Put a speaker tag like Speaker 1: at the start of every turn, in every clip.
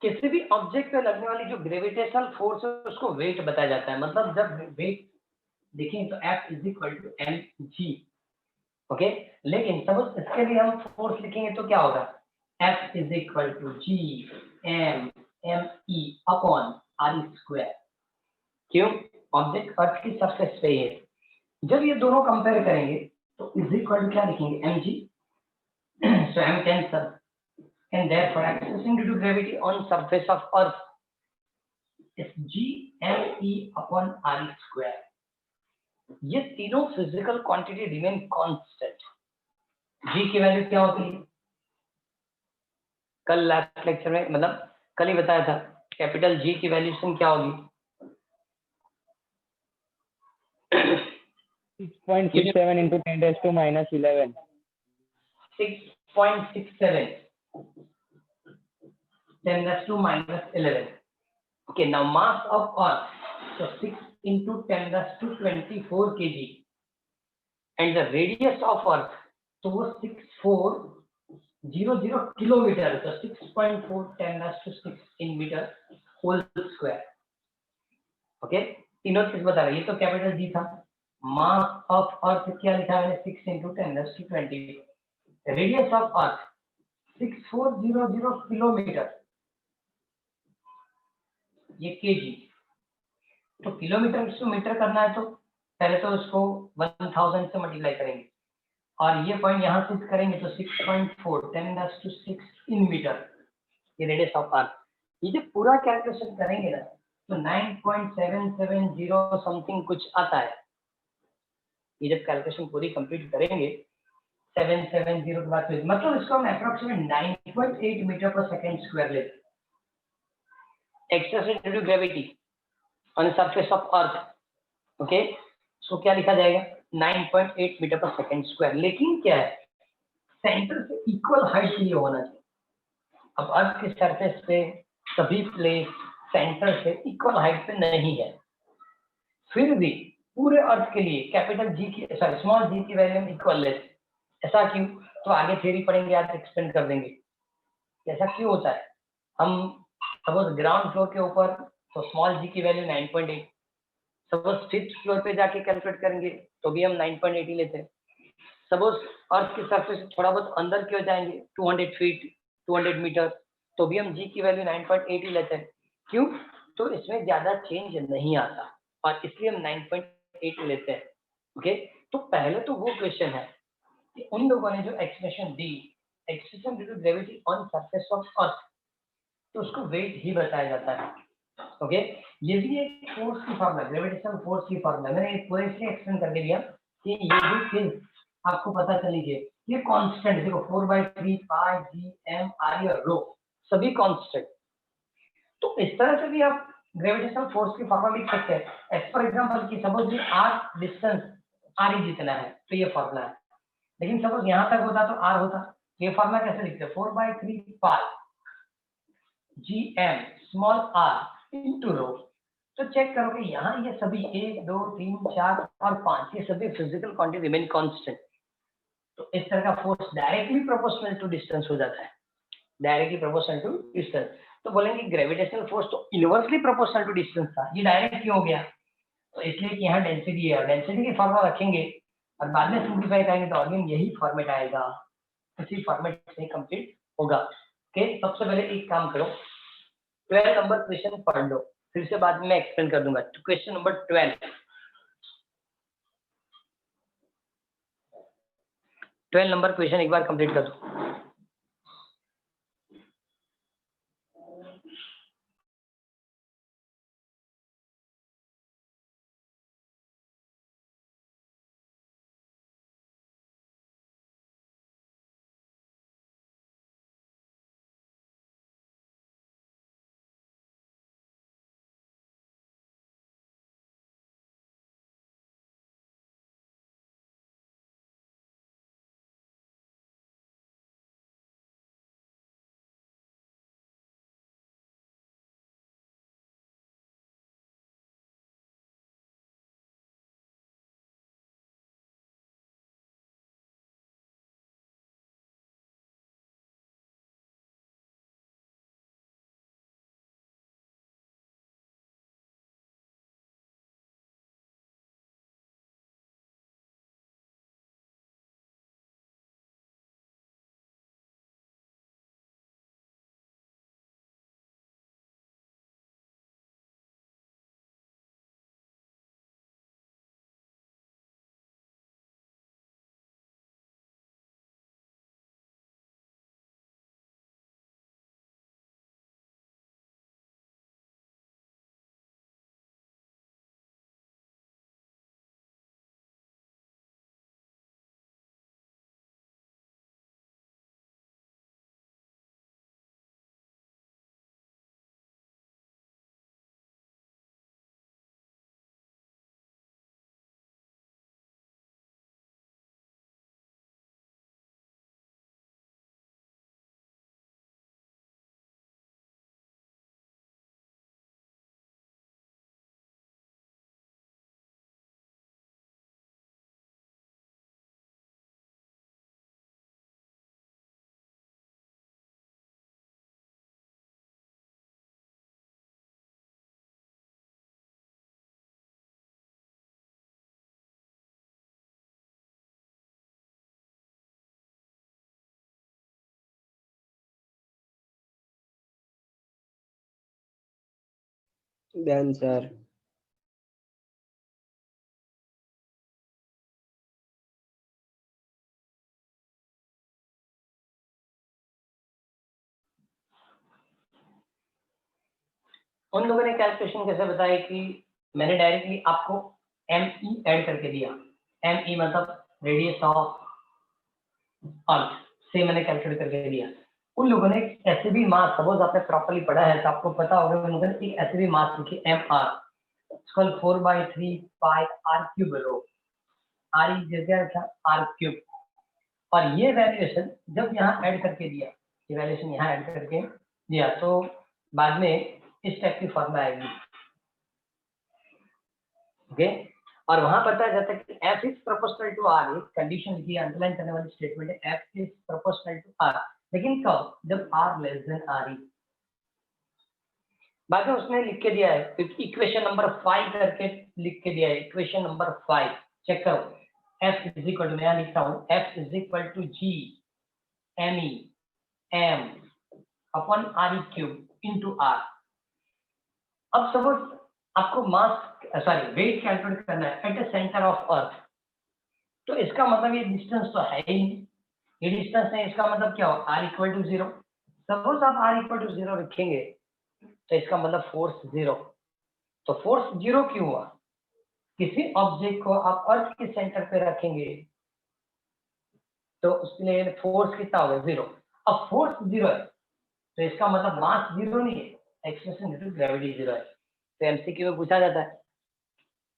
Speaker 1: किसी भी ऑब्जेक्ट पे लगने वाली जो ग्रेविटेशनल फोर्स है उसको वेट बताया जाता है। मतलब जब वेट देखें तो F is equal to M G. Okay, लेकिन सपोज इसके लिए हम फोर्स लिखेंगे तो क्या होगा? F is equal to G M M E upon R square. क्यों? ऑब्जेक्ट अर्थ की सरफेस पे है। जब ये दोनों कंपेयर करेंगे तो इज इक्वल टू क्या लिखेंगे? M G. So M cancel and therefore accessing due to gravity on surface of earth is g m e upon r square। ये तीनों physical quantity remain constant. g की value क्या होती है? कल last lecture में मतलब कल ही बताया था, कैपिटल G की वैल्यूशन क्या होगी?
Speaker 2: 6.67 into 10 raised to minus 11।
Speaker 1: 6.67 10 raised to minus 11। Okay, now mass of Earth, so 6 into 10 raised to 24 kg, and the radius of Earth, so वो 6400 kilometre, so 6.4 10 raised to 6 in meter whole square। Okay, तीनों चीज बता रहा है। ये तो capital G था। Mass of earth क्या लिखा है मैंने? 6 into 10 raised to 20। Radius of earth 6400 kilometre, ये केजी। तो किलोमीटर टू मीटर करना है तो पहले तो उसको 1000 से मल्टीप्लाई करेंगे और ये पॉइंट यहाँ से करेंगे तो 6.4 10 raised to 6 इन मीटर, ये रेडियस ऑफ अर्थ। ये जब पूरा कैलकुलेशन करेंगे ना तो 9.770 समथिंग कुछ आता है। ये जब कैलकुलेशन पूरी कंप्लीट करेंगे 770 के बाद मतलब इसको हम approximate 9.8 metre per second square लेते हैं। Excess due to gravity on the surface of earth. Okay, so क्या लिखा जाएगा? 9.8 मीटर पर सेकेंड स्क्वायर। लेकिन क्या है, सेंटर से इक्वल हाइट के लिए होना चाहिए। अब अर्थ के सरफेस पे सभी प्लेस सेंटर से इक्वल हाइट पे नहीं है, फिर भी पूरे अर्थ के लिए कैपिटल जी की सॉरी स्मॉल जी की वैल्यू इक्वल लेते। ऐसा क्यों? तो आगे थ्योरी पढ़ेंगे, आज एक्सप्लेन कर देंगे ऐसा क्यों होता है। हम सपोज ग्राउंड फ्लोर के ऊपर तो स्मॉल जी की वैल्यू 9.8, सपोज फिफ्थ फ्लोर पे जाके कैलकुलेट करेंगे तो भी हम 9.8 ही लेते हैं। सपोज अर्थ की सरफेस से थोड़ा बहुत अंदर क्यों जाएंगे 200 फीट 200 मीटर तो भी हम जी की वैल्यू 9.8 ही लेते हैं। क्यों? तो इसमें ज्यादा चेंज नहीं आता और इसलिए हम 9.8 लेते हैं। ओके, तो पहले तो वो क्वेश्चन है कि उन लोगों ने जो एक्सप्रेशन दी, expression due to gravity on surface of earth, तो उसको वेट ही बताया जाता है। ओके, ये भी एक फोर्स की फॉर्मूला, ग्रेविटेशनल फोर्स की फॉर्मूला। मैंने पूरे इसलिए एक्सप्लेन कर दिया कि ये भी चीज आपको पता चली कि ये कांस्टेंट, देखो 4/3 पाई जी एम आर और रो सभी कांस्टेंट। तो इस तरह से भी आप ग्रेविटेशनल फोर्स की फॉर्मूला लिख सकते हैं। एज फॉर एग्जांपल कि सपोज ये आर डिस्टेंस आर ही जितना है तो ये फॉर्मूला है, लेकिन सपोज यहाँ तक होता तो आर होता, तो ये फॉर्मूला कैसे लिखते हैं? 4/3 pi G M small r into rho. तो चेक करो कि यहाँ ये सभी 1 2 3 4 और 5 ये सभी फिजिकल क्वांटिटी रिमेन कांस्टेंट। तो इस तरह का force directly proportional to distance हो जाता है, डायरेक्टली प्रोपोर्शनल टू डिस्टेंस। तो बोलेंगे ग्रेविटेशनल फोर्स तो इनवर्सली प्रोपोर्शनल टू डिस्टेंस था, ये डायरेक्ट क्यों हो गया? तो इसलिए कि यहाँ डेंसिटी है, डेंसिटी की फॉर्मूला रखेंगे और बाद में सिंप्लीफाई करेंगे तो अगेन यही फॉर्मेट आएगा, इसी फॉर्मेट से कंप्लीट होगा। ओके, सबसे पहले एक काम करो, 12 नंबर क्वेश्चन पढ़ लो, फिर से बाद में एक्सप्लेन कर दूंगा। क्वेश्चन नंबर 12 नंबर क्वेश्चन एक बार कंप्लीट कर दो।
Speaker 3: Done sir.
Speaker 1: उन लोगों ने कैलकुलेशन कैसे बताया कि मैंने डायरेक्टली आपको ME ऐड करके दिया। ME मतलब रेडियस ऑफ अर्थ से मैंने कैलकुलेट करके दिया। उन लोगों ने ऐसे भी मास, सपोज आपने प्रॉपर्ली पढ़ा है तो आपको पता होगा, उन लोगों ने एक ऐसे भी मास लिखी MR equal 4/3 pi r cube रो। r जगह था r क्यूब, और ये वैल्यूएशन जब यहाँ ऐड करके दिया, ये वैल्यूएशन यहाँ ऐड करके दिया तो बाद में इस टाइप की फॉर्मूला आएगी। ओके, और वहां पता जाता है कि F is proportional to R, एक कंडीशन लिखी है, अंडरलाइन करने वाली स्टेटमेंट है, F is proportional to R, लेकिन कब? जब R लेस देन RE। बाद में उसने लिख के दिया है, इक्वेशन नंबर 5 करके लिख के दिया है, इक्वेशन नंबर 5 चेक करो। F इज इक्वल टू, मैं लिखता हूँ, F is equal to G ME M upon RE cube into R। अब सपोज आपको मास सॉरी वेट कैलकुलेट करना है at the centre of earth, तो इसका मतलब ये डिस्टेंस तो है ही नहीं, ये डिस्टेंस है, इसका मतलब क्या हो? R equal to 0। सपोज आप R इक्वल टू 0 रखेंगे तो इसका मतलब फोर्स 0। तो फोर्स 0 क्यों हुआ? किसी ऑब्जेक्ट को आप अर्थ के सेंटर पे रखेंगे तो उसके लिए फोर्स कितना होगा? 0। अब फोर्स 0 है तो इसका मतलब मास 0 नहीं है, एक्सेलरेशन ड्यू टू ग्रेविटी 0 है। तो एमसीक्यू में पूछा जाता है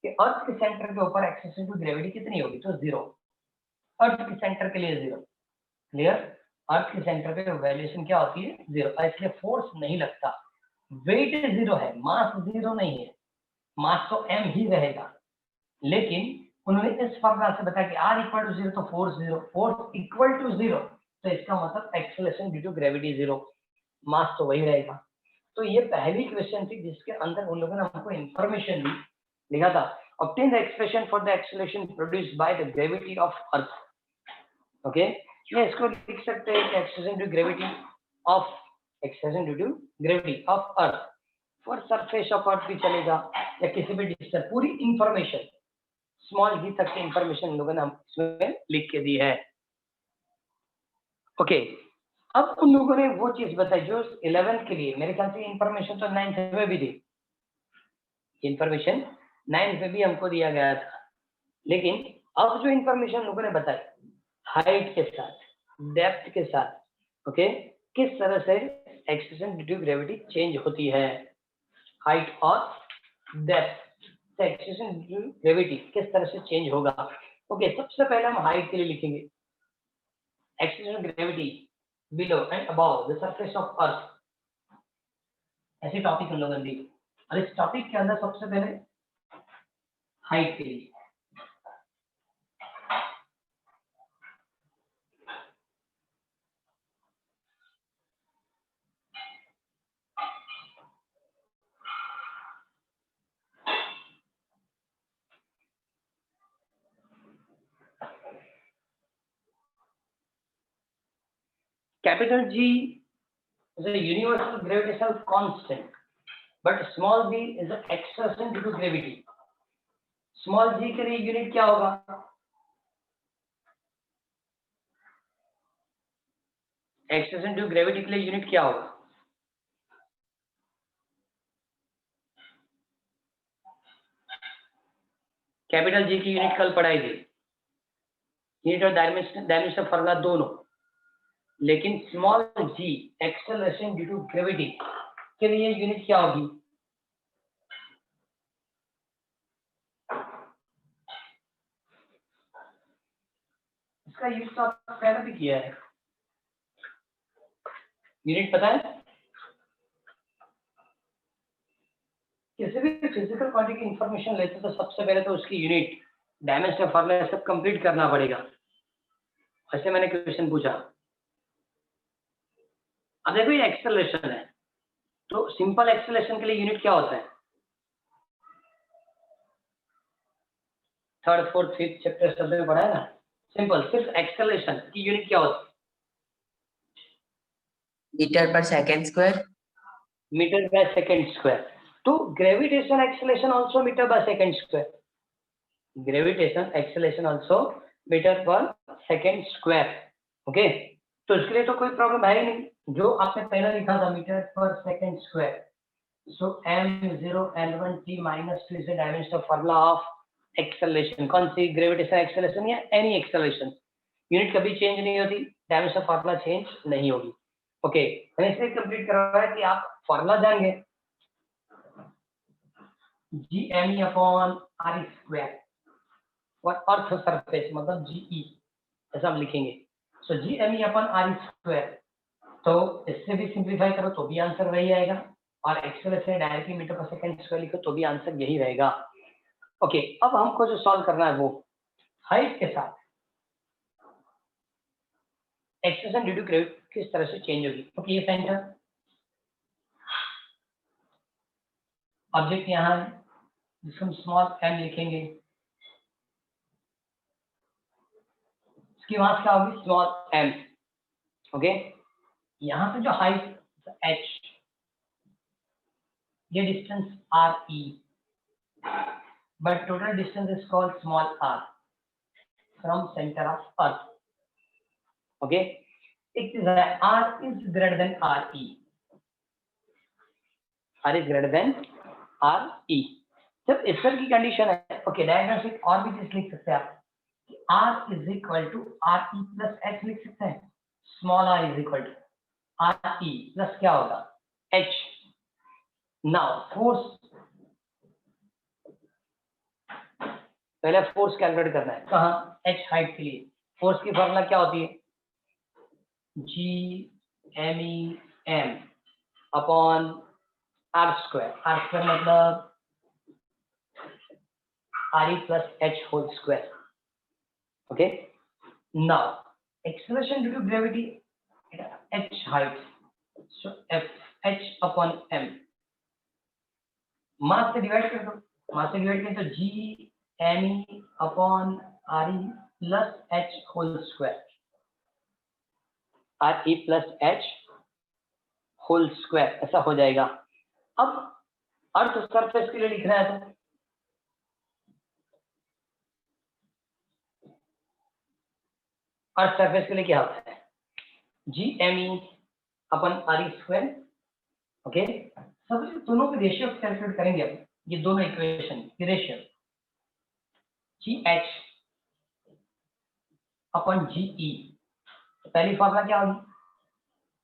Speaker 1: कि अर्थ के सेंटर के ऊपर एक्सेलरेशन ड्यू टू ग्रेविटी कितनी होगी? तो 0। अर्थ के सेंटर के लिए 0। क्लियर? अर्थ के सेंटर पे वैल्यूएशन क्या होती है? 0, इसलिए फोर्स नहीं लगता। वेट 0 है, मास 0 नहीं है, मास तो m ही रहेगा, लेकिन उन्होंने इस फॉर्मूला से बताया कि r इक्वल टू 0 तो फोर्स 0, फोर्स इक्वल टू 0 तो इसका मतलब एक्सेलरेशन ड्यू टू ग्रेविटी 0, मास तो वही रहेगा। तो ये पहली क्वेश्चन थी जिसके अंदर उन लोगों ने हमको इंफॉर्मेशन दी, लिखा था obtain the expression for the acceleration produced by the gravity of earth। Okay, ये इसको लिख सकते हैं कि acceleration due to gravity of earth for surface of earth भी चलेगा, या किसी भी डिस्टेंस, पूरी इंफॉर्मेशन स्मॉल जी तक की इंफॉर्मेशन लोगों ने इसमें लिख के दी है। ओके, अब उन लोगों ने वो चीज बताई जो 11th के लिए, मेरे ख्याल से इंफॉर्मेशन तो 9th में भी दी, इंफॉर्मेशन 9th में भी हमको दिया गया था, लेकिन अब जो इंफॉर्मेशन लोगों ने बताई हाइट के साथ, डेप्थ के साथ, ओके, किस तरह से acceleration due to gravity change होती है, हाइट और डेप्थ से एक्सेलरेशन ड्यू टू ग्रेविटी किस तरह से चेंज होगा। ओके, सबसे पहले हम हाइट के लिए लिखेंगे acceleration gravity below and above the surface of अर्थ, ऐसे टॉपिक हम लोगों ने दी, और इस टॉपिक के अंदर सबसे पहले हाइट के लिए capital G is a universal gravitational constant, but small g is an acceleration due to gravity। Small g के लिए यूनिट क्या होगा? एक्सेलरेशन ड्यू ग्रेविटी के लिए यूनिट क्या होगा? कैपिटल जी की यूनिट कल पढ़ाई थी, यूनिट और डायमेंशन फॉर्मूला दोनों, लेकिन small G acceleration due to gravity के लिए यूनिट क्या होगी? इसका यूज तो आपने पहले भी किया है, यूनिट पता है? किसी भी फिजिकल क्वांटिटी की इंफॉर्मेशन लेते तो सबसे पहले तो उसकी यूनिट, डायमेंशन फॉर्मूला सब कंप्लीट करना पड़ेगा। ऐसे मैंने क्वेश्चन पूछा, अब देखो ये एक्सेलरेशन है, तो सिंपल एक्सेलरेशन के लिए यूनिट क्या होता है? 3rd 4th 5th चैप्टर सब में पढ़ा है ना, सिंपल, सिर्फ एक्सेलरेशन की यूनिट क्या होती है?
Speaker 3: Metre per second square.
Speaker 1: Metre by second square. तो gravitation acceleration also metre per second square, gravitation acceleration also metre per second square. Okay, तो इसके लिए तो कोई प्रॉब्लम है ही नहीं, जो आपने पहले लिखा था metre per second square. So m0 l1 t minus 2 is the dimension of formula of acceleration। कौन सी? ग्रेविटेशन एक्सेलरेशन या एनी एक्सेलरेशन, यूनिट कभी चेंज नहीं होती, डायमेंशन ऑफ फार्मूला चेंज नहीं होगी। ओके, मैंने इसलिए कंप्लीट करवाया कि आप फार्मूला जान गए, GME अपॉन आर स्क्वायर और अर्थ सरफेस मतलब GE, ऐसा हम लिखेंगे। सो GME अपॉन आर स्क्वायर, तो इससे भी सिंप्लीफाई करो तो भी आंसर वही आएगा, और acceleration directly metre per second square लिखो तो भी आंसर यही रहेगा। ओके, अब हमको जो सॉल्व करना है वो हाइट के साथ एक्सेलरेशन ड्यू टू ग्रेविटी किस तरह से चेंज होगी। ओके, ये सेंटर ऑब्जेक्ट यहाँ है जिसको हम स्मॉल m लिखेंगे, इसकी मास क्या होगी? Small m। ओके, यहाँ पे जो हाइट h, ये distance RE, but total distance is called small r from center of earth। Okay, it is r is greater than RE, r is greater than RE। जब इस तरह की condition है, okay, diagram से और भी चीज लिख सकते हैं आप, r is equal to RE plus h लिख सकते हैं। Small r is equal to RE plus क्या होगा? h। नाउ फोर्स, पहले फोर्स कैलकुलेट करना है, कहाँ? h हाइट के लिए फोर्स की फॉर्मूला क्या होती है? GMEM upon R square, R square मतलब RE plus h whole square। Okay, now acceleration due to gravity at h height, so f h upon m, मास से डिवाइड कर दो, मास से डिवाइड करें तो GME upon RE plus h whole square, RE plus h whole square, ऐसा हो जाएगा। अब अर्थ सरफेस के लिए लिखना है तो अर्थ सरफेस के लिए क्या होता है? GME अपन RE स्क्वायर। ओके, सब दोनों के रेशियो कैलकुलेट करेंगे अब, ये दोनों इक्वेशन की रेशियो, GH अपन GE, पहली फॉर्मूला क्या होगी?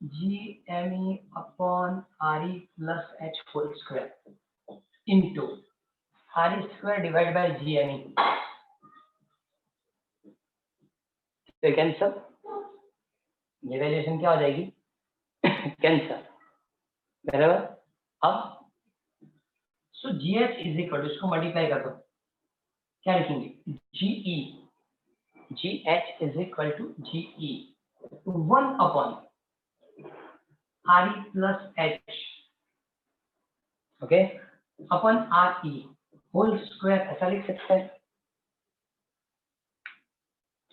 Speaker 1: GME upon RE plus h whole square into RE square divide by GME, तो कैंसर, ये वैल्यूएशन क्या हो जाएगी? कैंसर, बराबर। अब so GH is equal to, इसको मल्टीप्लाई कर दो, क्या लिखेंगे? GE, GH is equal to GE 1 upon RE plus H, okay, upon RE whole square, ऐसा लिख सकते हैं।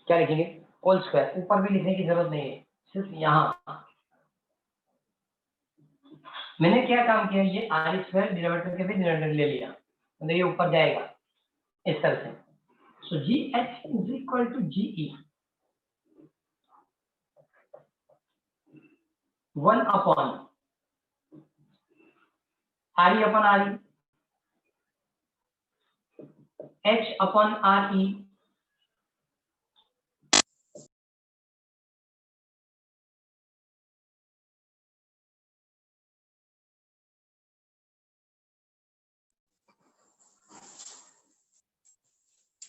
Speaker 1: क्या लिखेंगे? होल स्क्वायर, ऊपर भी लिखने की जरूरत नहीं है, सिर्फ यहाँ मैंने क्या काम किया, ये आर स्क्वायर डिवाइड करके भी डिनोमिनेटर ले लिया, मतलब ये ऊपर जाएगा इस तरह से। So G H is equal to G E 1 upon R E upon R E, H upon R E,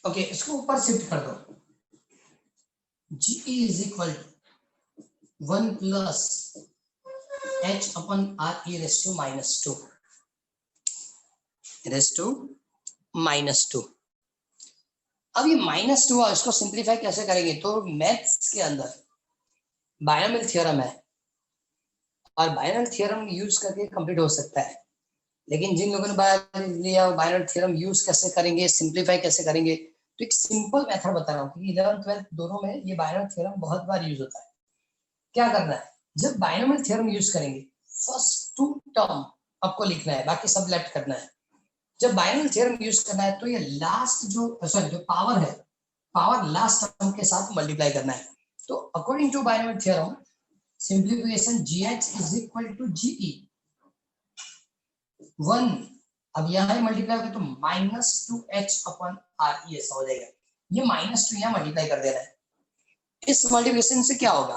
Speaker 1: okay, इसको ऊपर शिफ्ट कर दो, G E is equal to 1 plus H upon R E raise to -2, raise to -2। अब ये -2 है, इसको simplify कैसे करेंगे? तो मैथ्स के अंदर बायनोमियल थ्योरम है और बायनोमियल थ्योरम यूज करके कंप्लीट हो सकता है, लेकिन जिन लोगों ने लिया बायनोमियल थ्योरम यूज कैसे करेंगे, सिंप्लीफाई कैसे करेंगे, तो एक सिंपल मेथड बता रहा हूँ क्योंकि 11th 12th दोनों में ये बायनोमियल थ्योरम बहुत बार यूज होता है। क्या करना है, जब बायनोमियल थ्योरम यूज करेंगे, फर्स्ट टू टर्म
Speaker 3: आपको लिखना है, बाकी सब लेफ्ट करना है। जब बाइनोमियल थ्योरम यूज करना है तो ये लास्ट जो पावर है, पावर लास्ट टर्म के साथ मल्टीप्लाई करना है। तो according to binomial theorem simplification GH is equal to GE 1, अब यहाँ मल्टीप्लाई करें तो -2H अपन RE ऐसा हो जाएगा। ये -2 यहाँ मल्टीप्लाई कर देना है। इस मल्टीप्लिकेशन से क्या होगा,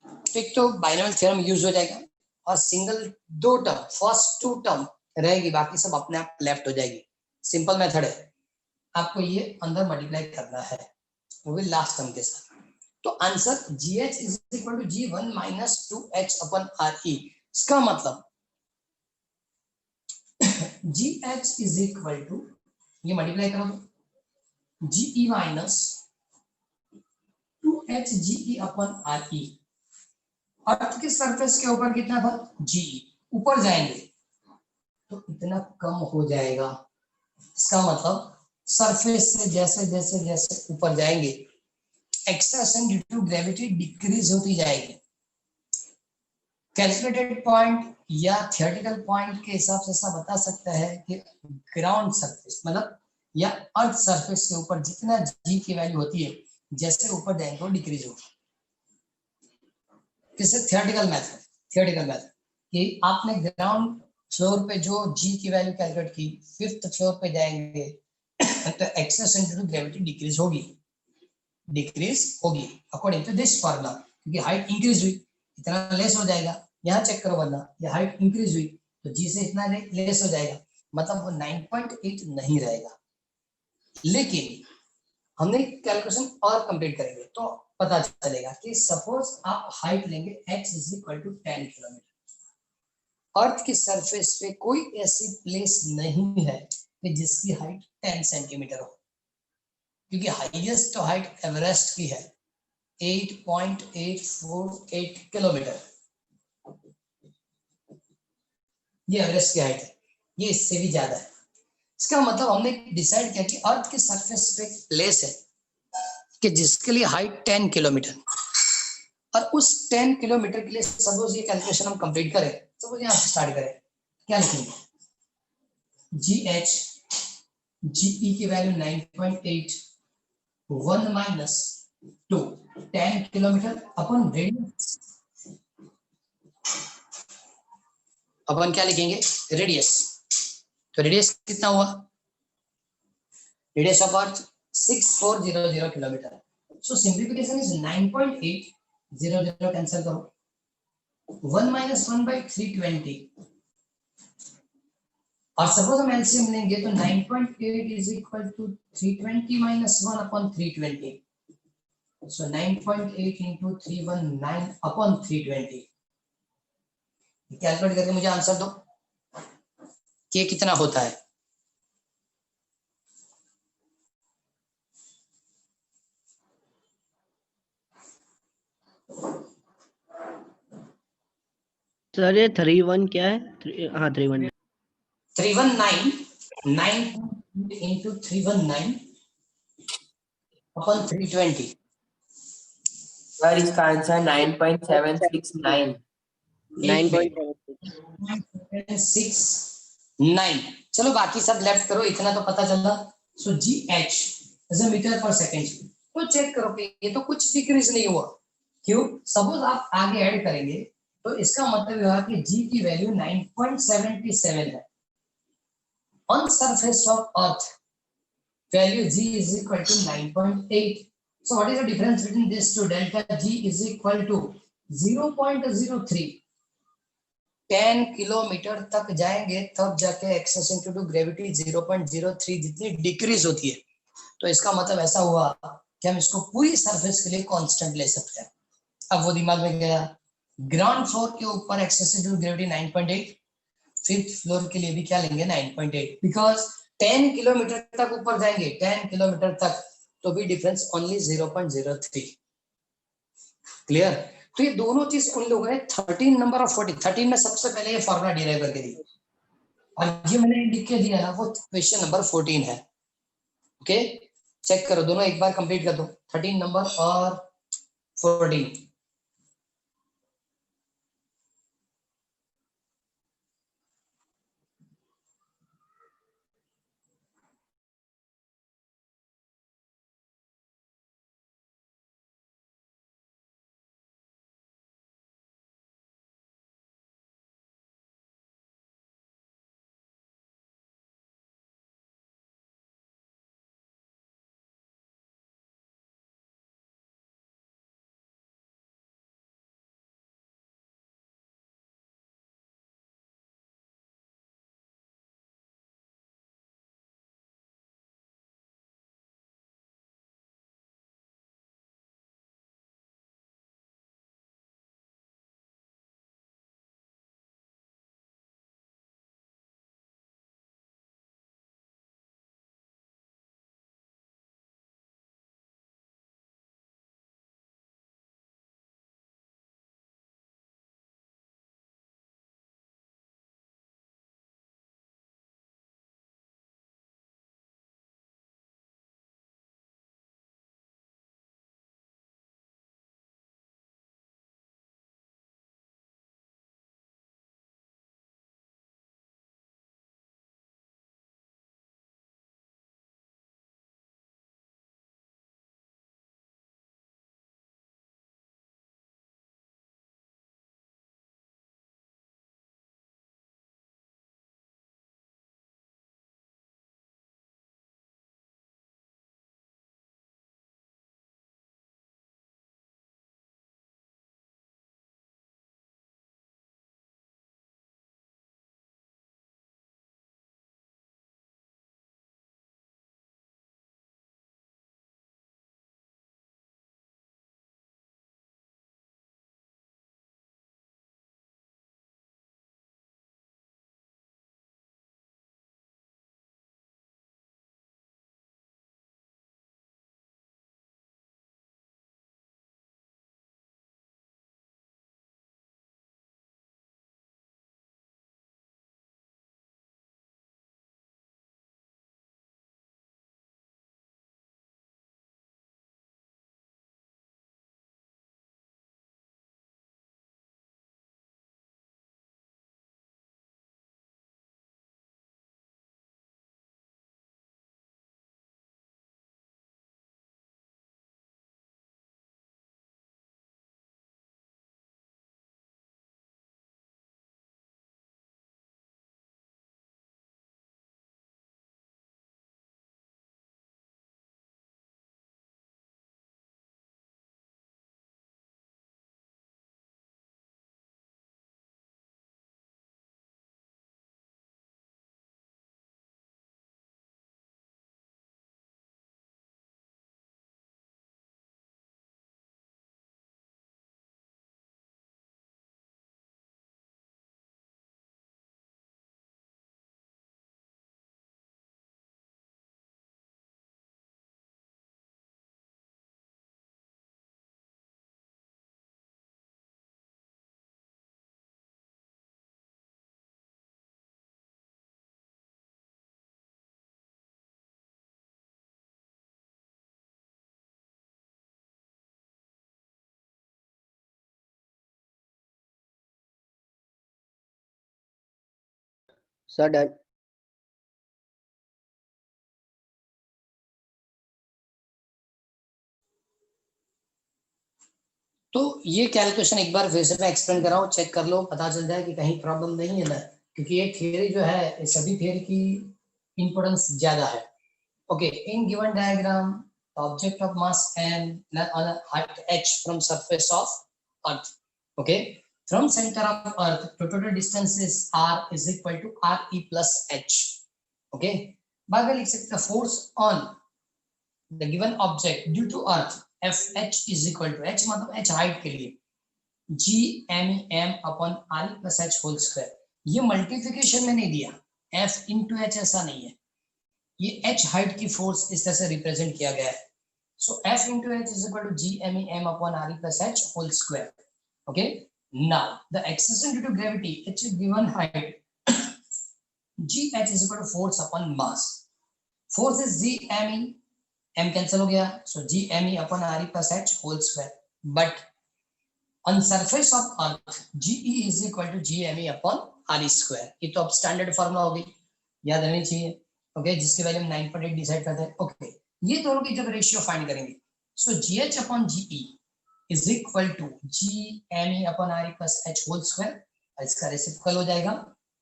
Speaker 3: तो एक तो बाइनोमियल थ्योरम यूज हो जाएगा और सिंगल दो टर्म, फर्स्ट टू टर्म रहेगी, बाकी सब अपने आप लेफ्ट हो जाएगी। सिंपल मेथड है, आपको ये अंदर मल्टीप्लाई करना है, वो भी लास्ट टर्म के साथ। तो answer GH is equal to G1 -2H upon RE। इसका मतलब GH इज इक्वल टू, ये मल्टीप्लाई करो तो GE minus 2H GE upon RE। Earth के सरफेस के ऊपर कितना था GE, ऊपर जाएंगे तो इतना कम हो जाएगा। इसका मतलब सरफेस से जैसे जैसे जैसे ऊपर जाएंगे acceleration due to gravity decrease होती जाएगी। कैलकुलेटेड पॉइंट या थियोरेटिकल पॉइंट के हिसाब से ऐसा बता सकता है कि ग्राउंड सरफेस मतलब या अर्थ सरफेस के ऊपर जितना जी की वैल्यू होती है, जैसे ऊपर जाएंगे वो डिक्रीज होगी। किससे? थियोरेटिकल मेथड कि आपने ग्राउंड फ्लोर पे जो जी की वैल्यू कैलकुलेट की, फिफ्थ फ्लोर पे जाएंगे तो acceleration due to gravity decrease होगी अकॉर्डिंग टू दिस फार्मूला, क्योंकि हाइट इंक्रीज हुई इतना लेस हो जाएगा। यहाँ चेक करो, वरना ये हाइट इंक्रीज हुई तो जी से इतना लेस हो जाएगा, मतलब वो 9.8 नहीं रहेगा। लेकिन हमने कैलकुलेशन और कंप्लीट करेंगे तो पता चलेगा कि सपोज आप हाइट लेंगे h is equal to 10 kilometre, earth की सरफेस पे कोई ऐसी प्लेस नहीं है कि जिसकी हाइट 10 सेंटीमीटर हो, क्योंकि हाईएस्ट तो हाइट एवरेस्ट की है 8.848 किलोमीटर, ये एवरेस्ट की हाइट है, ये इससे भी ज्यादा है। इसका मतलब हमने डिसाइड किया कि अर्थ की सरफेस पे प्लेस है कि जिसके लिए हाइट 10 किलोमीटर, और उस 10 किलोमीटर के लिए सपोज ये कैलकुलेशन हम कंप्लीट करें, सपोज यहाँ से स्टार्ट करें, क्या लिखेंगे GH GE की वैल्यू 9.8, 1 माइनस 2 10 किलोमीटर अपन रेडियस, अपन क्या लिखेंगे रेडियस, तो रेडियस कितना हुआ, radius of earth 6400 kilometre. So simplification is 9.8, 0 cancel करो, 1 माइनस 1/320, और सपोज हम एलसीएम लेंगे तो 9.8 is equal to 320 minus 1 upon 320, so 9.8 into 319 upon 320। Calculate करके मुझे आंसर दो कि कितना होता है।
Speaker 4: सर ये 3-1 क्या है? हाँ 3-1
Speaker 3: 319 9 into 319 upon 320।
Speaker 5: सर इसका आंसर 9.769।
Speaker 3: 9.769। चलो बाकी सब लेफ्ट करो, इतना तो पता चला। सो GH is metre per second, तो चेक करो कि ये तो कुछ डिक्रीज नहीं हुआ। क्यों? सपोज आप आगे ऐड करेंगे तो इसका मतलब हुआ कि G की वैल्यू 9.77 है। On surface of Earth, value G is equal to 9.8. So what is the difference between these two? Delta G is equal to 0.03. 10 kilometre तक जाएंगे तब जाके एक्सेलरेशन ड्यू टू ग्रेविटी 0.03 जितनी डिक्रीज होती है। तो इसका मतलब ऐसा हुआ कि हम इसको पूरी सरफेस के लिए कांस्टेंट ले सकते हैं। अब वो दिमाग में गया, ग्राउंड फ्लोर के ऊपर acceleration due to gravity 9.8, fifth floor के लिए भी क्या लेंगे 9.8, बिकॉज 10 किलोमीटर तक ऊपर जाएंगे 10 किलोमीटर तक तो भी डिफरेंस ओनली 0.03। क्लियर? तो ये दोनों चीज उन लोगों ने 13 नंबर ऑफ 40, 13 में सबसे पहले ये फॉर्मूला डिराइव करके दी, और ये मैंने लिख के दिया ना वो क्वेश्चन नंबर 14 है। ओके चेक करो, दोनों एक बार कंप्लीट कर दो, 13 नंबर और 14।
Speaker 4: Sir done.
Speaker 3: तो ये कैलकुलेशन एक बार फिर से मैं एक्सप्लेन कर रहा हूँ, चेक कर लो, पता चल जाए कि कहीं प्रॉब्लम नहीं है ना, क्योंकि ये थियरी जो है ये सभी थियरी की इंपोर्टेंस ज्यादा है। Okay, in given diagram object of mass m on a height h from surface of earth. Okay, from center of earth the total distance is r is equal to re plus h. Okay, बात लिख सकते हैं force on the given object due to earth fh is equal to h मतलब h height के लिए g m upon r plus h whole square. ये multiplication में नहीं दिया, f into h ऐसा नहीं है, ये h हाइट की फोर्स इस तरह से रिप्रेजेंट किया गया है. So F into h is equal to g m upon r plus h whole square. Okay. Now the acceleration due to gravity h given height g h is equal to force upon mass. Force is g m e, m cancel हो गया, so g m e upon r plus h whole square. But on surface of earth g e is equal to g m e upon r square. ये तो अब standard formula होगी, याद रहनी चाहिए. Okay, जिसके वैल्यू हम 9.8 डिसाइड करते हैं. ओके, ये दोनों की जब रेशियो फाइंड करेंगे, so GH upon GE is equal to GME upon RE plus H whole square, इसका रेसिप्रोकल हो जाएगा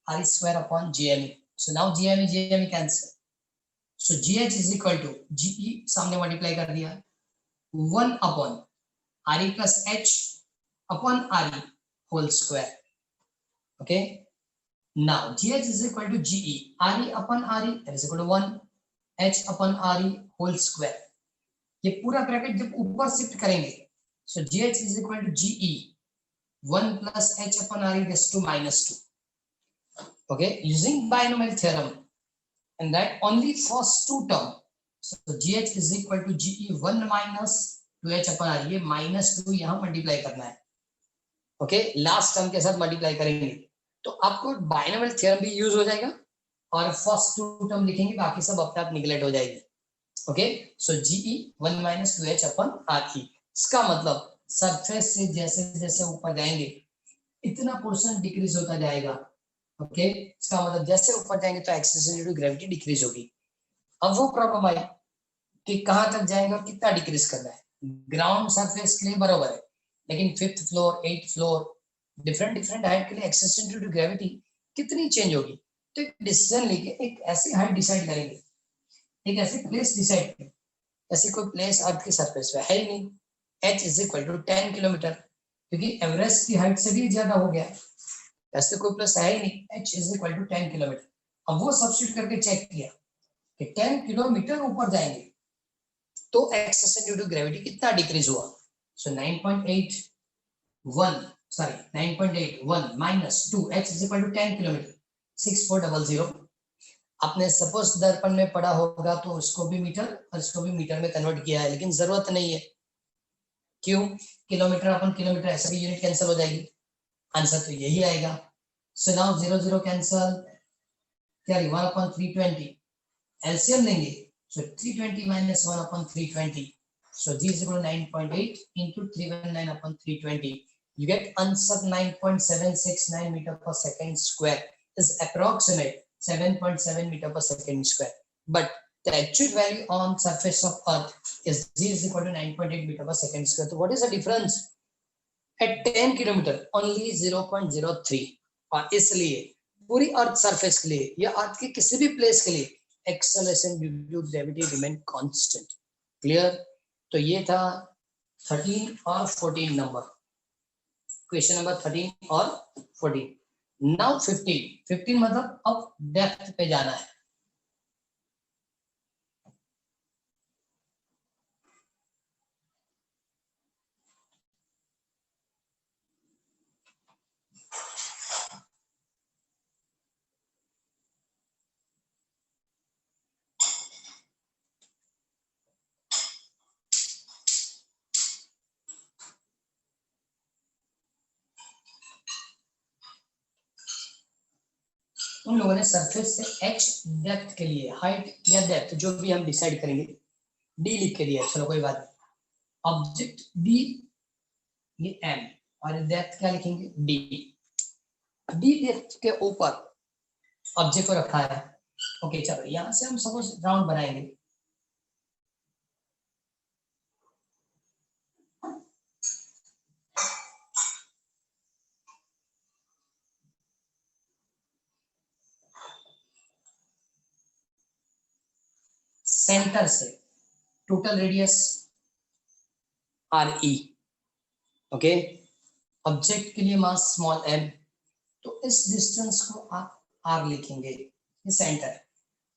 Speaker 3: RE square upon GME. So now GME cancel, so GH is equal to GE सामने multiply कर दिया 1 upon RE plus H upon RE whole square. Okay, now GH is equal to GE, RE upon RE that is equal to 1, H upon RE whole square. ये पूरा bracket जब ऊपर shift करेंगे, so GH is equal to GE 1 plus H upon RE is to -2. Okay, using binomial theorem and that only first two term, so GH is equal to GE 1 minus 2H upon RE, ये -2 यहाँ multiply करना है. Okay, last term के साथ multiply करेंगे तो आपको binomial theorem भी यूज हो जाएगा और फर्स्ट टू टर्म लिखेंगे, बाकी सब अपने आप निगलेक्ट हो जाएगी. ओके, सो GE 1 minus 2H upon RE. इसका मतलब सरफेस से जैसे जैसे ऊपर जाएंगे इतना पोर्शन डिक्रीज होता जाएगा. ओके, इसका मतलब जैसे ऊपर जाएंगे तो acceleration due to gravity decrease होगी. अब वो प्रॉब्लम आई कि कहाँ तक जाएंगे और कितना डिक्रीज करना है. ग्राउंड सरफेस के लिए बराबर है, लेकिन 5th floor 8th floor different height के लिए एक्सेलरेशन ड्यू टू ग्रेविटी कितनी चेंज होगी. तो एक डिसीजन लेके एक ऐसी हाइट डिसाइड करेंगे, एक ऐसी प्लेस डिसाइड करेंगे. ऐसी कोई प्लेस अर्थ की सरफेस पे है ही नहीं. h is equal to 10 kilometre, क्योंकि एवरेस्ट की हाइट से भी ज्यादा हो गया, ऐसे कोई प्लेस है ही नहीं. h is equal to 10 kilometre. अब वो सब्स्टिट्यूट करके चेक किया कि 10 किलोमीटर ऊपर जाएंगे तो एक्सेलरेशन ड्यू टू ग्रेविटी कितना डिक्रीज हुआ. सो 9.81 minus 2 h is equal to 10 kilometre 6400. आपने सपोज दर्पण में पढ़ा होगा तो उसको भी मीटर और इसको भी मीटर में कन्वर्ट किया है, लेकिन जरूरत नहीं है. क्यों? किलोमीटर अपन किलोमीटर ऐसे भी यूनिट कैंसिल हो जाएगी, आंसर तो यही आएगा. सो नाउ 0 0 कैंसिल, क्या 1/320 एलसीएम लेंगे, सो 320 minus 1/320. So G is equal to 9.8 into 319/320. You get answer 9.769 meter per second square is approximate 7.7 meter per second square. But the actual value on surface of Earth is G is equal to 9.8 meter per second square. So what is the difference? At 10 kilometer only 0.03. और इसलिए पूरी earth surface के लिए या अर्थ के किसी भी place के लिए acceleration due to gravity remain constant. Clear? तो ये था 13 और 14 नंबर, क्वेश्चन नंबर 13 और 14. नाउ 15 मतलब अब डेप्थ पे जाना है. उन लोगों ने सरफेस से h डेप्थ के लिए हाइट या डेप्थ जो भी हम डिसाइड करेंगे d लिख के दिया. चलो कोई बात नहीं. ऑब्जेक्ट d ये m और डेप्थ क्या लिखेंगे d. d डेप्थ के ऊपर ऑब्जेक्ट को रखा है। ओके चलो यहाँ से हम सपोज राउंड बनाएंगे। सेंटर से total radius RE, okay. Object के लिए मास स्मॉल m, तो इस डिस्टेंस को आप r लिखेंगे, ये सेंटर।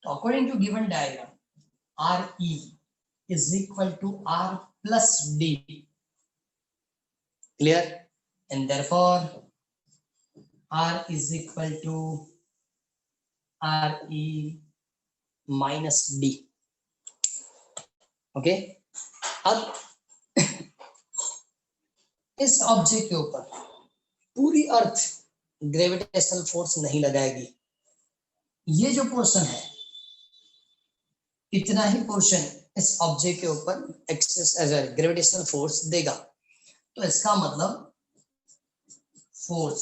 Speaker 3: तो according to given diagram RE is equal to R plus D, clear, and therefore R is equal to RE minus D, okay. अब इस ऑब्जेक्ट के ऊपर पूरी अर्थ ग्रेविटेशनल फोर्स नहीं लगाएगी, ये जो पोर्शन है इतना ही पोर्शन इस ऑब्जेक्ट के ऊपर एक्सेस एज ग्रेविटेशनल फोर्स देगा। तो इसका मतलब force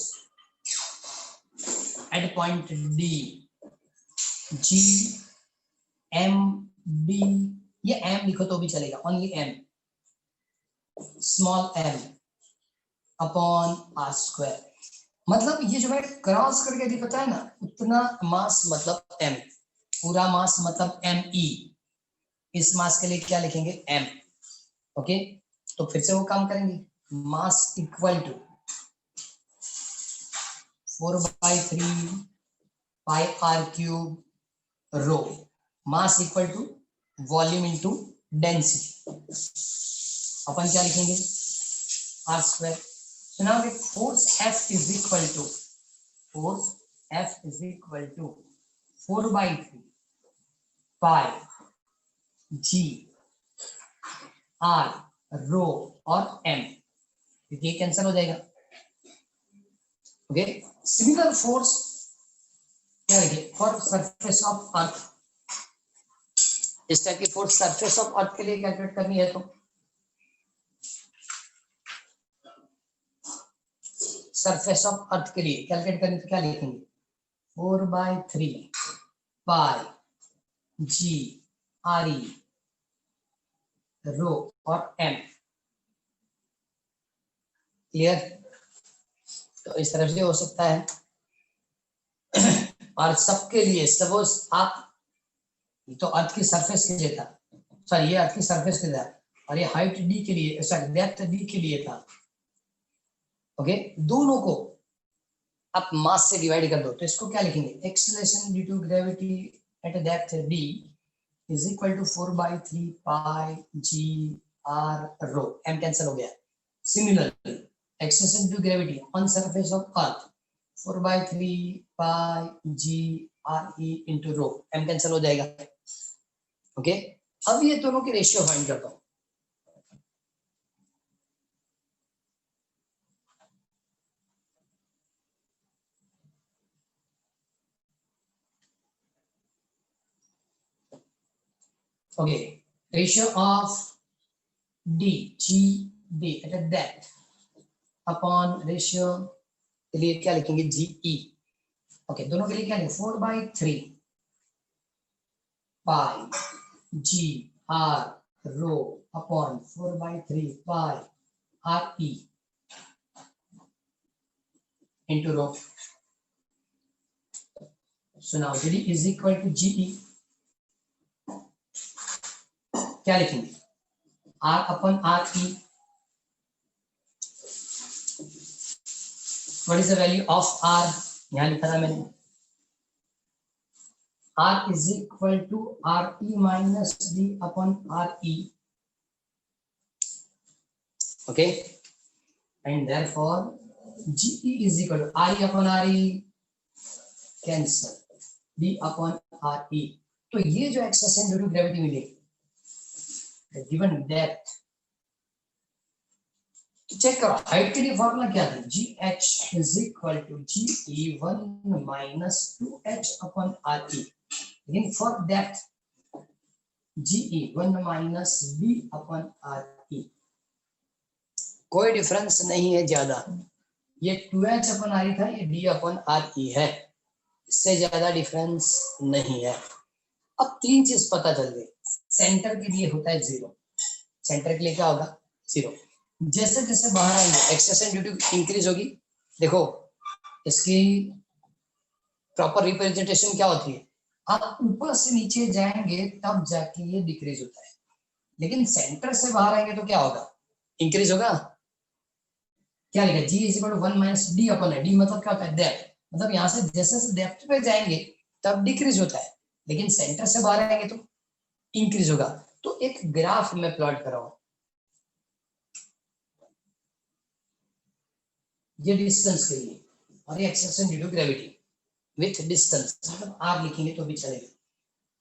Speaker 3: at point D G M D, ये M लिखो तो भी चलेगा, only M, small m upon r square. मतलब ये जो मैं क्रॉस करके यदि पता है ना, उतना मास मतलब m, पूरा मास मतलब me, इस मास के लिए क्या लिखेंगे m, ओके। तो फिर से वो काम करेंगे, mass equal to 4/3 pi r cube rho, mass equal to volume into density, अपन क्या लिखेंगे r square. So now the force F is equal to 4/3 pi G R रो और M, ये कैंसिल हो जाएगा, ओके। सिमिलर फोर्स क्या लिखे for surface of अर्थ, इस टाइप की फोर्स सरफेस ऑफ अर्थ के लिए कैलकुलेट करनी है तो सरफेस ऑफ अर्थ के लिए कैलकुलेट करने तो क्या लिखेंगे 4/3 पाई G R E रो और M, क्लियर। तो इस तरफ से हो सकता है। और सबके लिए सपोज आप, तो अर्थ की सरफेस के लिए था, सॉरी ये अर्थ की सरफेस के लिए था, और ये हाइट D के लिए, सॉरी डेप्थ D के लिए था, ओके। दोनों को आप मास से डिवाइड कर दो, तो इसको क्या लिखेंगे acceleration due to gravity at depth D is equal to 4/3 pi G R rho, M cancel हो गया। Similarly acceleration due to gravity on surface of earth 4/3 pi G R E into rho, M cancel हो जाएगा, okay. अब ये दोनों की ratio find करता हूं। Okay, ratio of D G D at a depth upon ratio के लिए क्या लिखेंगे G E, ओके। दोनों के लिए क्या लिखेंगे 4/3 pi G R rho upon 4/3 pi R E into row. So now D is equal to G E, क्या लिखेंगे R upon R E, what is the value of R, यहाँ लिखा था मैंने, R is equal to R E minus D upon R E, okay, and therefore G E is equal to R E upon R E cancel, D upon R E। तो ये जो acceleration due to gravity मिली given depth, तो check करो height के लिए formula क्या था GH is equal to GE 1 minus 2H upon RE, लेकिन for depth GE 1 minus D upon RE, कोई डिफरेंस नहीं है ज्यादा, ये 2H upon RE था, ये D upon RE है, इससे ज्यादा डिफरेंस नहीं है। अब तीन चीज पता चल गई। सेंटर के लिए होता है 0, सेंटर के लिए क्या होगा 0। जैसे जैसे बाहर आएंगे एक्सटेंशन ड्यूटी इंक्रीज होगी। देखो इसकी प्रॉपर रिप्रेजेंटेशन क्या होती है, आप ऊपर से नीचे जाएंगे तब जाके ये डिक्रीज होता है, लेकिन सेंटर से बाहर आएंगे तो क्या होगा, इंक्रीज होगा। क्या लिखा, G is equal to 1 minus D upon है, डी मतलब क्या होता है डेप्थ, मतलब यहाँ से जैसे जैसे डेप्थ पे जाएंगे तब डिक्रीज होता है, लेकिन सेंटर से बाहर आएंगे तो इंक्रीज होगा। तो एक ग्राफ में प्लॉट कर रहा हूं, ये डिस्टेंस के लिए और ये acceleration due to gravity with distance, मतलब आर लिखेंगे तो भी चलेगा।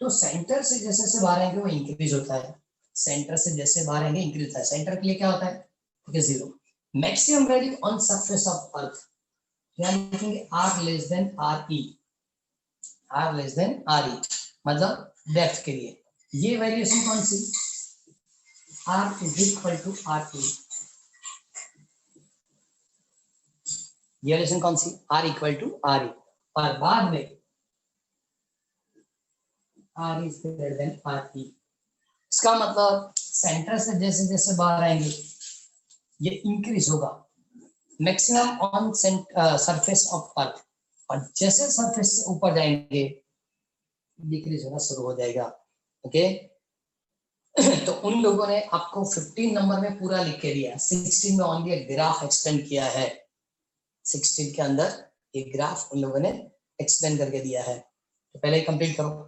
Speaker 3: तो सेंटर से जैसे जैसे बाहर आएंगे वो इंक्रीज होता है, सेंटर से जैसे बाहर आएंगे इंक्रीज होता है। सेंटर के लिए क्या होता है, ठीक है 0। Maximum value on surface of earth, क्या लिखेंगे, R less than R E, R less than R E मतलब डेप्थ के लिए। ये वैल्यूएशन कौन सी, R is equal to R E, ये वैल्यूएशन कौन सी, R equal to R E, और बाद में R is greater than R E. इसका मतलब सेंटर से जैसे जैसे बाहर आएंगे ये इंक्रीज होगा, maximum on surface of earth, और जैसे सरफेस से ऊपर जाएंगे डिक्रीज होना शुरू हो जाएगा। ओके तो उन लोगों ने आपको 15 नंबर में पूरा लिख के दिया, 16 में ओनली एक ग्राफ एक्सटेंड किया है, 16 के अंदर एक ग्राफ उन लोगों ने एक्सटेंड करके दिया है। तो पहले ही कंप्लीट करो।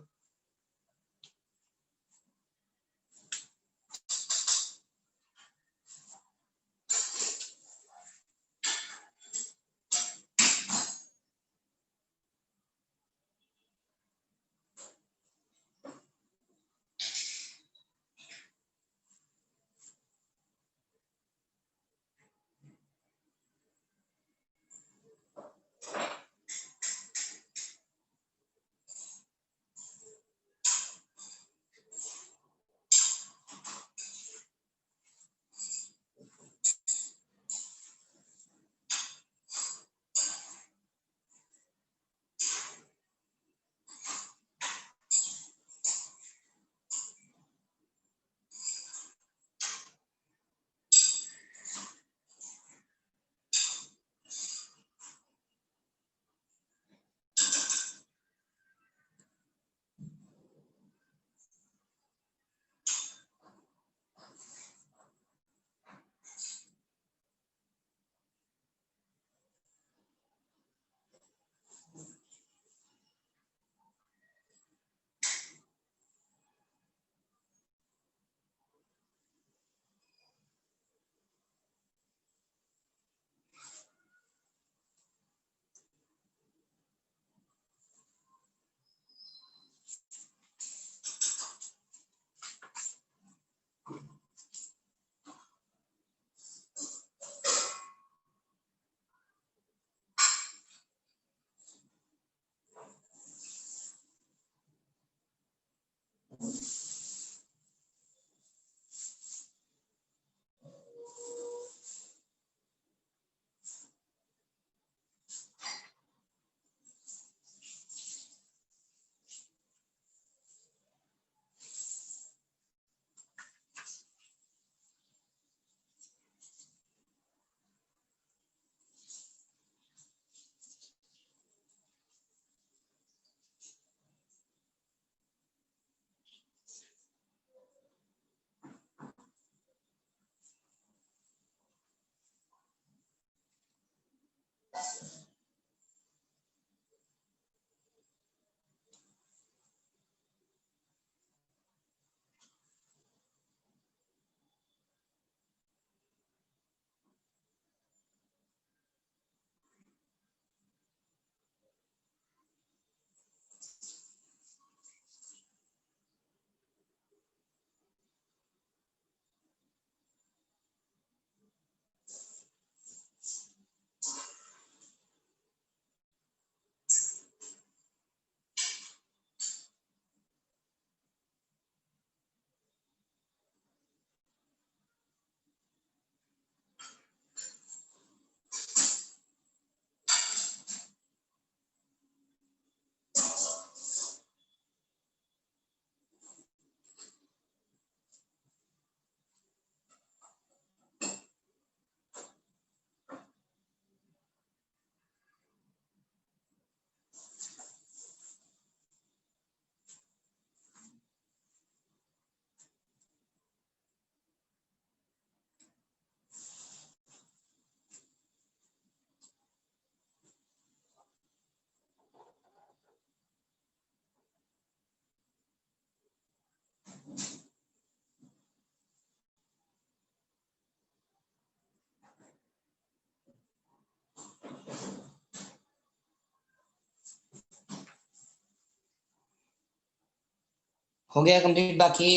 Speaker 3: हो गया कंप्लीट? बाकी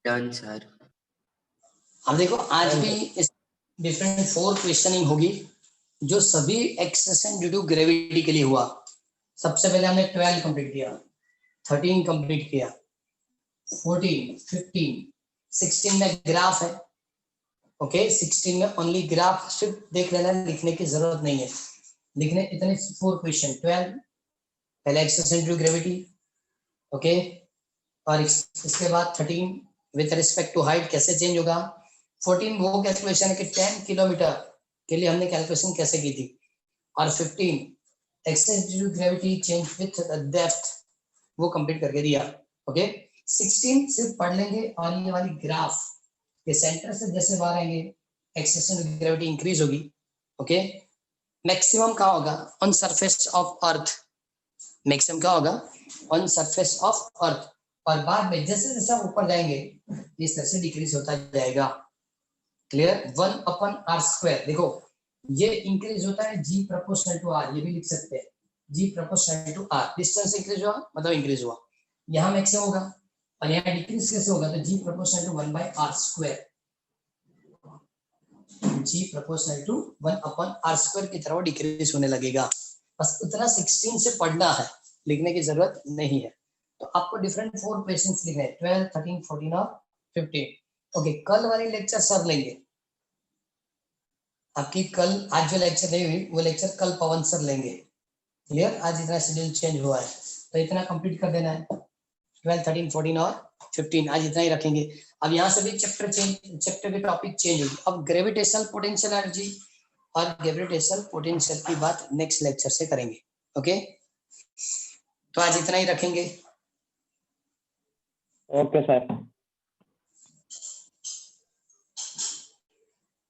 Speaker 5: डन सर।
Speaker 3: अब देखो आज भी इस डिफरेंट 4 क्वेश्चनिंग होगी जो सभी एक्सेशन ड्यू टू ग्रेविटी के लिए हुआ। सबसे पहले हमने 12 कंप्लीट किया, 13 कंप्लीट किया, 14, 15, 16 में ग्राफ है। ओके 16 में ओनली ग्राफ सिर्फ देख लेना, लिखने की जरूरत नहीं है। लिखने इतने 4 क्वेश्चन। 12 पहले acceleration due to gravity, okay, और इसके बाद 13 विथ रिस्पेक्ट टू हाइट कैसे चेंज होगा। 14 वो कैलकुलेशन है कि 10 किलोमीटर के लिए हमने कैलकुलेशन कैसे की थी। और 15 एक्सेस due to gravity change with depth, वो कंप्लीट करके दिया। ओके 16 सिर्फ पढ़ लेंगे और ये वाली ग्राफ के सेंटर से जैसे बाहर आएंगे एक्सेस ड्यू टू ग्रेविटी इंक्रीज होगी। ओके मैक्सिमम कहाँ होगा? On surface of earth. Maximum क्या होगा? On surface of earth. और बाद में जैसे जैसे हम ऊपर जाएंगे इस तरह से डिक्रीज होता जाएगा। क्लियर? 1/r²। देखो ये इंक्रीज होता है g प्रोपोर्शनल टू r, ये भी लिख सकते हैं g proportional to r। Distance increase हुआ मतलब इंक्रीज हुआ। यहाँ मैक्सिमम होगा और यहाँ डिक्रीज कैसे होगा? तो g proportional to 1/r², g proportional to 1/r² की तरफ डिक्रीज होने लगेगा। बस उतना 16 से पढ़ना है, लिखने की जरूरत नहीं है। तो आपको डिफरेंट 4 क्वेश्चंस लिखने हैं, 12, 13, 14 और 15। ओके कल वाली लेक्चर सर लेंगे आपकी। कल आज जो लेक्चर नहीं हुई वो लेक्चर कल पवन सर लेंगे। क्लियर? आज इतना शेड्यूल चेंज हुआ है तो इतना कंप्लीट कर देना है। 12, 13, 14 और 15 आज इतना ही रखेंगे। अब यहाँ से भी चैप्टर के टॉपिक चेंज होगी। अब ग्रेविटेशनल पोटेंशियल एनर्जी और ग्रेविटेशनल पोटेंशियल की बात नेक्स्ट लेक्चर से करेंगे। ओके तो आज इतना ही रखेंगे।
Speaker 2: Okay sir.